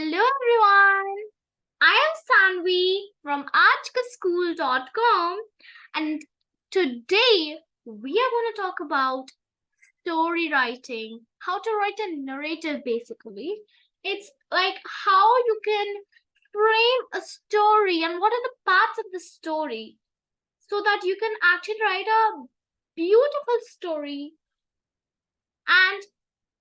Hello everyone, I am Sanvi from archkaschool.com and today we are going to talk about story writing, how to write a narrative basically. It's like how you can frame a story and what are the parts of the story so that you can actually write a beautiful story, and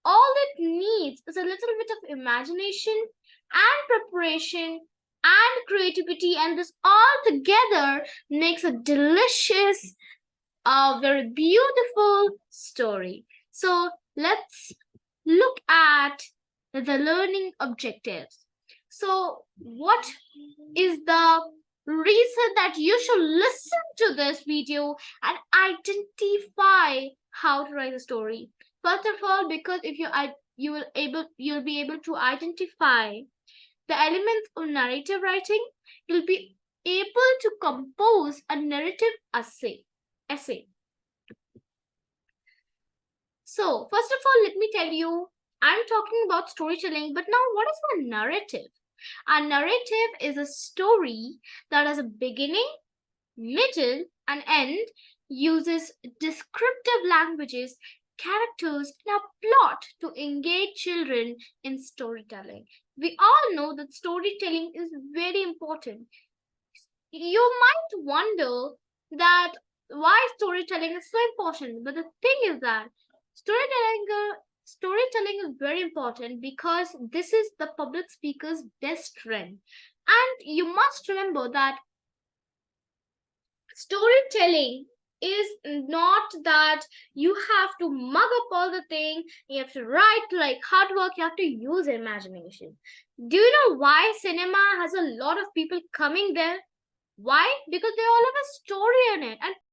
all it needs is a little bit of imagination and preparation and creativity, and this all together makes a delicious, very beautiful story. So let's look at the learning objectives. So what is the reason that you should listen to this video and identify how to write a story? First of all, because if you'll be able to identify the elements of narrative writing, you'll be able to compose a narrative essay. So first of all, let me tell you, I'm talking about storytelling, but now what is a narrative? A narrative is a story that has a beginning, middle, and end, uses descriptive languages, characters, and a plot to engage children in storytelling. We all know that storytelling is very important. You might wonder that why storytelling is so important, but the thing is that storytelling is very important because this is the public speaker's best friend. And you must remember that storytelling is not that you have to mug up all the thing, you have to write like hard work, you have to use imagination. Do you know why cinema has a lot of people coming there? Why? Because they all have a story in it, and